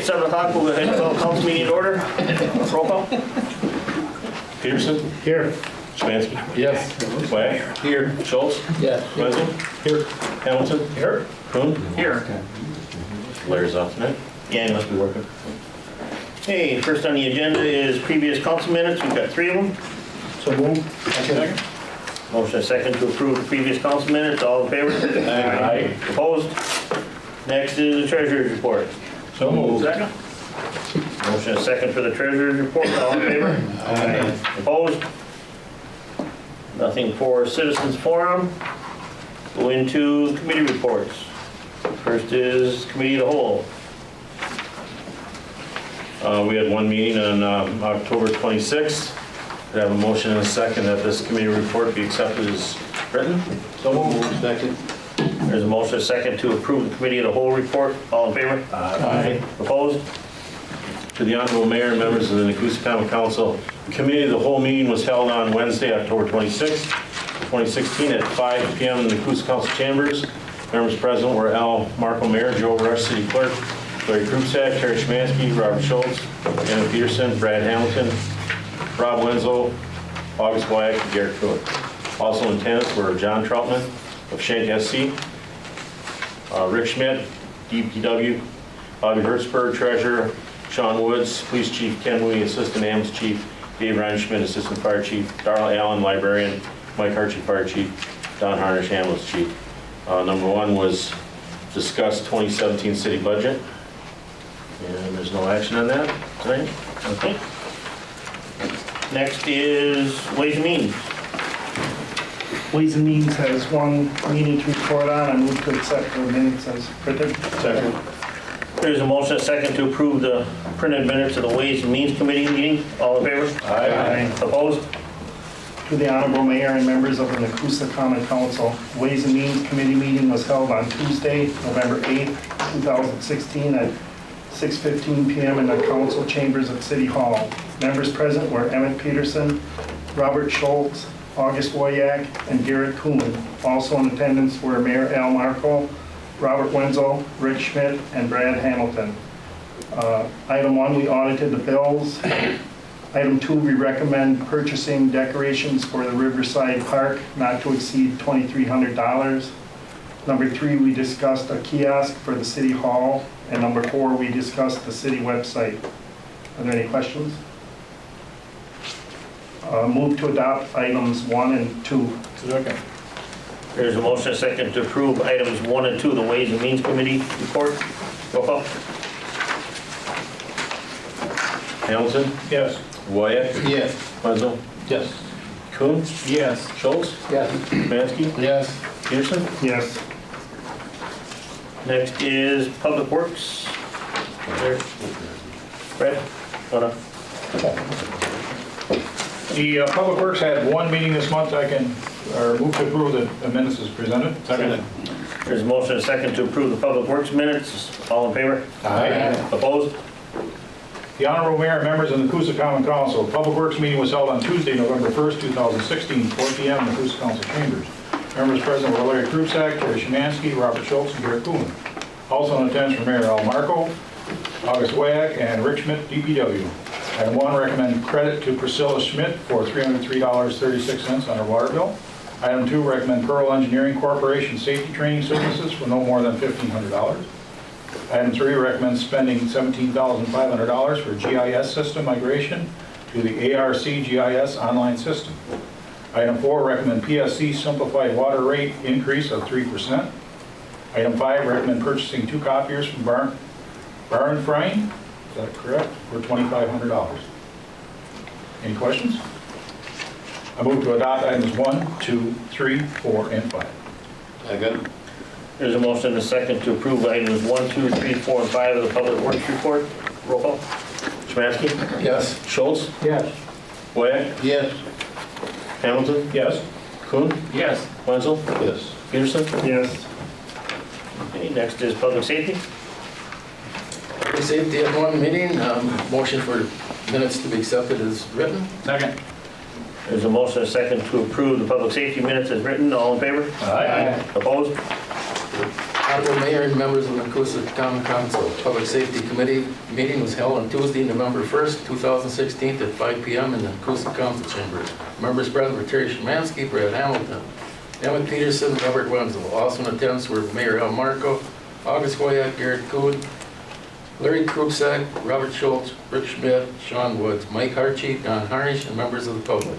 7 o'clock, we'll go ahead and call council meeting in order. Roll call. Peterson? Here. Szymanski? Yes. Wyatt? Here. Schultz? Yes. Wenzel? Here. Hamilton? Here. Kuhn? Here. Larry's off tonight. Yeah, he must be working. Okay, first on the agenda is previous council minutes. We've got 3 of them. So move. Second. Motion second to approve the previous council minutes. All in favor? Aye. Opposed? Next is the treasurer's report. So move. Second. Motion second for the treasurer's report. All in favor? Aye. Opposed? Nothing for citizens forum. Go into committee reports. First is committee of the whole. We had one meeting on October 26th. Could I have a motion and a second that this committee report be accepted as written? So move. Second. There's a motion second to approve the committee of the whole report. All in favor? Aye. Opposed? To the Honorable Mayor and members of the Nekoosa Common Council, the committee of the whole meeting was held on Wednesday, October 26, 2016 at 5 p.m. in the Nekoosa Council Chambers. Members present were Al Marco Mayor, Joe Rush, City Clerk, Larry Krupsack, Terry Szymanski, Robert Schultz, Anna Peterson, Brad Hamilton, Rob Wenzel, August Wyatt, and Garrett Pruitt. Also in attendance were John Troutman of Shank SC, Rick Schmidt, DPW, Bobby Hertzberg, Treasurer, Sean Woods, Police Chief Ken Mooney, Assistant AMS Chief, Dave Reinschmidt, Assistant Fire Chief, Darrell Allen, Librarian, Mike Archie, Fire Chief, Don Harnish, Ambulance Chief. Number 1 was discuss 2017 city budget. And there's no action on that tonight. Okay. Next is Ways and Means. Ways and Means has one meeting to report on. I move to accept the minutes as printed. Second. There's a motion second to approve the printed minutes of the Ways and Means Committee meeting. All in favor? Aye. Opposed? To the Honorable Mayor and members of the Nekoosa Common Council, Ways and Means Committee meeting was held on Tuesday, November 8th, 2016 at 6:15 p.m. in the council chambers at City Hall. Members present were Emmett Peterson, Robert Schultz, August Wyatt, and Garrett Kuhn. Also in attendance were Mayor Al Marco, Robert Wenzel, Rick Schmidt, and Brad Hamilton. Item 1, we audited the bills. Item 2, we recommend purchasing decorations for the Riverside Park not to exceed $2,300. Number 3, we discussed a kiosk for the City Hall. And number 4, we discussed the city website. Are there any questions? Move to adopt items 1 and 2. Second. There's a motion second to approve items 1 and 2 of the Ways and Means Committee report. Roll call. Hamilton? Yes. Wyatt? Yes. Wenzel? Yes. Kuhn? Yes. Schultz? Yes. Szymanski? Yes. Peterson? Yes. Next is Public Works. There. Brad? Hold on. The Public Works had one meeting this month. I can move to approve the minutes as presented. Second. There's a motion second to approve the Public Works minutes. All in favor? Aye. Opposed? The Honorable Mayor and members of the Nekoosa Common Council, Public Works meeting was held on Tuesday, November 1st, 2016, 4 p.m. in the Nekoosa Council Chambers. Members present were Larry Krupsack, Terry Szymanski, Robert Schultz, and Garrett Kuhn. Also in attendance were Mayor Al Marco, August Wyatt, and Rick Schmidt, DPW. Item 1, recommend credit to Priscilla Schmidt for $303.36 on her water bill. Item 2, recommend Pearl Engineering Corporation safety training services for no more than $1,500. Item 3, recommend spending $17,500 for GIS system migration to the ARC GIS online system. Item 4, recommend PSC simplified water rate increase of 3%. Item 5, recommend purchasing 2 copiers from Bar and Frame, is that correct, for $2,500. Any questions? I move to adopt items 1, 2, 3, 4, and 5. Second. There's a motion and a second to approve items 1, 2, 3, 4, and 5 of the Public Works report. Roll call. Szymanski? Yes. Schultz? Yes. Wyatt? Yes. Hamilton? Yes. Kuhn? Yes. Wenzel? Yes. Peterson? Yes. Okay, next is Public Safety. Public Safety at one meeting, motion for minutes to be accepted as written. Second. There's a motion and a second to approve the Public Safety minutes as written. All in favor? Aye. Opposed? Honorable Mayor and members of the Nekoosa Common Council, Public Safety Committee meeting was held on Tuesday, November 1st, 2016 at 5 p.m. in the Nekoosa Council Chambers. Members present were Terry Szymanski, Brad Hamilton, Emmett Peterson, Robert Wenzel. Also in attendance were Mayor Al Marco, August Wyatt, Garrett Kuhn, Larry Krupsack, Robert Schultz, Rick Schmidt, Sean Woods, Mike Hartshee, Don Harnish, and members of the public.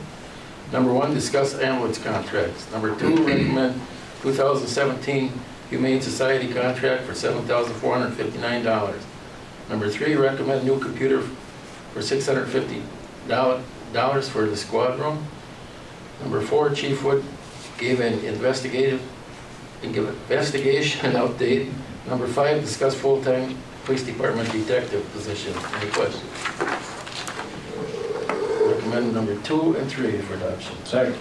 Number 1, discuss ambulance contracts. Number 2, recommend 2017 Humane Society contract for $7,459. Number 3, recommend new computer for $650 for the squad room. Number 4, Chief Wood gave an investigation update. Number 5, discuss full-time police department detective position. Any questions? Recommend number 2 and 3 for adoption. Second.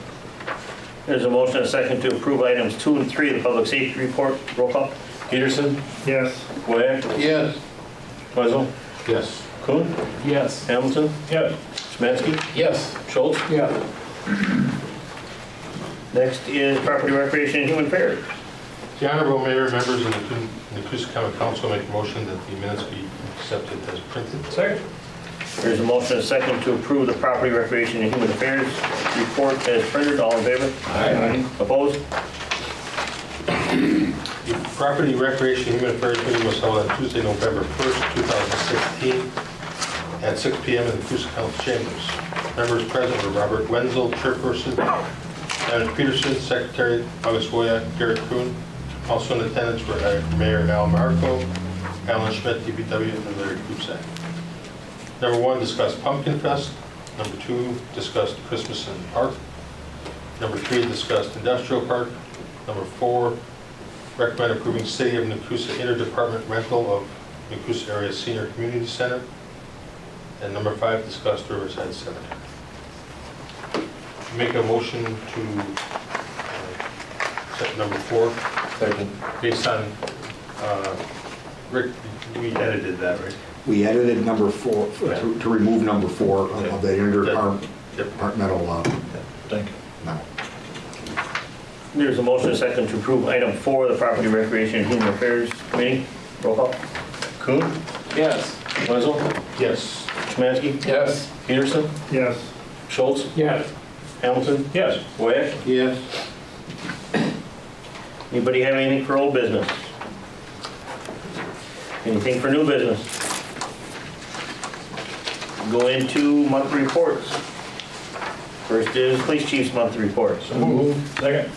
There's a motion and a second to approve items 2 and 3 of the public safety report. Roll call. Peterson, Yes. Wyatt, Yes. Wenzel, Yes. Kuhn, Yes. Hamilton, Yes. Szymanski, Yes. Schultz. Yeah. Next is property recreation and human affairs. The Honorable Mayor, members of the Nekoosa Common Council, make a motion that the minutes be accepted as printed. Second. There's a motion and a second to approve the property recreation and human affairs report as printed. All in favor? Aye. Opposed? The Property Recreation and Human Affairs meeting was held on Tuesday, November 1st, 2016, at 6 p.m. in the Nekoosa Council Chambers. Members present were Robert Wenzel, Chairperson, Emmett Peterson, Secretary, August Wyatt, Garrett Kuhn. Also in attendance were Mayor Al Marco, Alan Schmidt, DPW, and Larry Krupsack. Number 1, discussed Pumpkin Fest. Number 2, discussed Christmas in the Park. Number 3, discussed Industrial Park. Number 4, recommend approving City of Nekoosa interdepartment rental of Nekoosa Area Senior Community Center. And number 5, discussed Riverside Cemetery. Make a motion to set number 4. Second. Based on, Rick, we edited that, right? We edited number 4, to remove number 4 of the interdepartmental Thank you. memo. There's a motion and a second to approve item 4 of the property recreation and human affairs committee. Roll call. Kuhn, Yes. Wenzel, Yes. Szymanski, Yes. Peterson, Yes. Schultz, Yes. Hamilton, Yes. Wyatt. Yes. Anybody have anything for old business? Anything for new business? Go into monthly reports. First is police chief's monthly report. So moved. Second.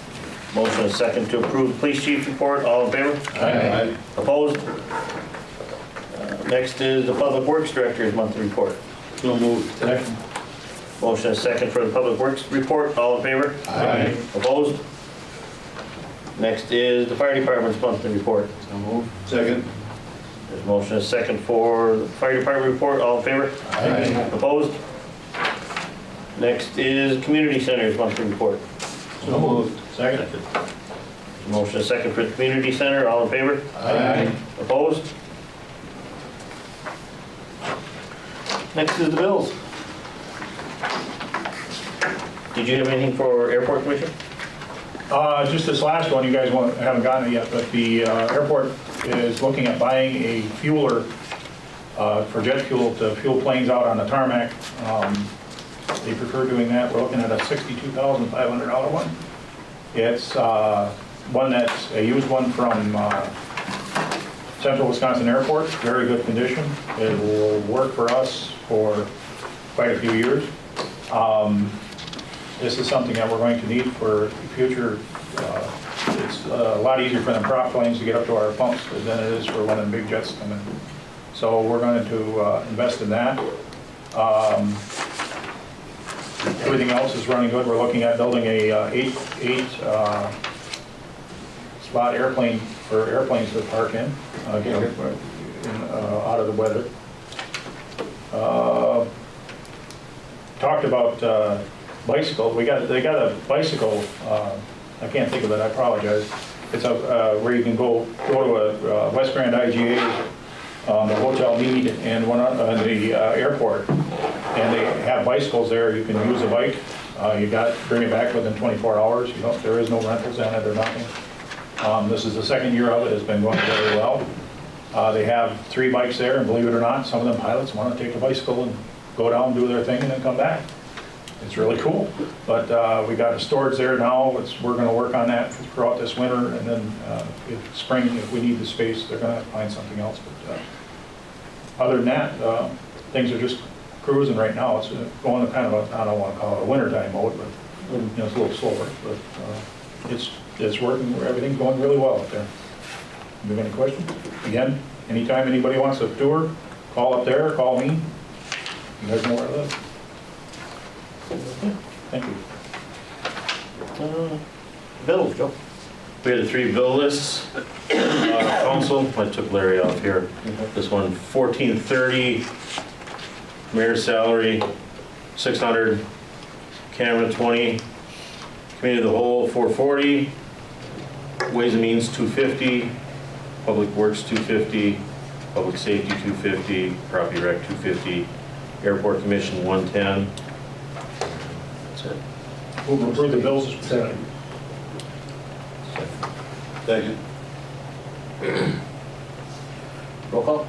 Motion is second to approve the police chief's report. All in favor? Aye. Opposed? Next is the public works director's monthly report. So moved. Second. Motion is second for the public works report. All in favor? Aye. Opposed? Next is the fire department's monthly report. So moved. Second. There's motion is second for the fire department report. All in favor? Aye. Opposed? Next is community center's monthly report. So moved. Second. Motion is second for the community center. All in favor? Aye. Opposed? Next is the bills. Did you have anything for airport commission? Just this last one, you guys haven't gotten it yet, but the airport is looking at buying a fueler for jet fuel to fuel planes out on the tarmac. They prefer doing that. We're looking at a $62,500 one. It's one that's a used one from Central Wisconsin Airport, very good condition. It will work for us for quite a few years. This is something that we're going to need for the future. It's a lot easier for them prop planes to get up to our pumps than it is for when the big jets come in. So we're going to invest in that. Everything else is running good. We're looking at building a eight spot airplane for airplanes to park in, out of the weather. Talked about bicycle. They got a bicycle. I can't think of it. I apologize. It's where you can go to a West Grand IGA, the Hotel Mead, and one on the airport, and they have bicycles there. You can use a bike. You got bring it back within 24 hours. There is no rentals in it or nothing. This is the second year of it. It's been going very well. They have 3 bikes there, and believe it or not, some of them pilots want to take a bicycle and go down, do their thing, and then come back. It's really cool. But we got the storage there now. We're going to work on that throughout this winter, and then if spring, if we need the space, they're going to have to find something else. But other than that, things are just cruising right now. It's going to kind of a, I don't want to call it a wintertime mode, but it's a little slower. But it's working. Everything's going really well up there. You have any questions? Again, anytime anybody wants a tour, call up there, call me. You guys know where I live. Thank you. Bills, Joe. We had the 3 bill lists. Council, I took Larry off here. This one, 1430, mayor's salary, 600, camera 20, committee of the whole 440, ways and means 250, public works 250, public safety 250, property rec 250, airport commission 110. That's it. Move to approve the bills as presented. Second. Roll call?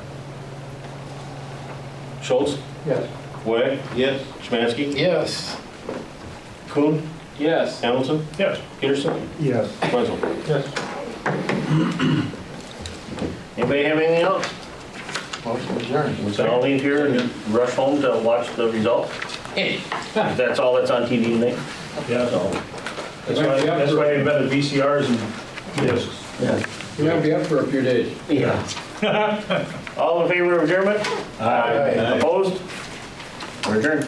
Schultz? Yes. Way? Yes. Szymanski? Yes. Kuhn? Yes. Hamilton? Yes. Peterson? Yes. Wenzel? Yes. Anybody have anything else? Motion adjourned. We can all leave here and rush home to watch the results. That's all that's on TV tonight. Yeah, So, that's why I've been at VCRs and discs. yeah. You're gonna be up for a few days. Yeah. All in favor of adjournment? Aye. Opposed? We're adjourned.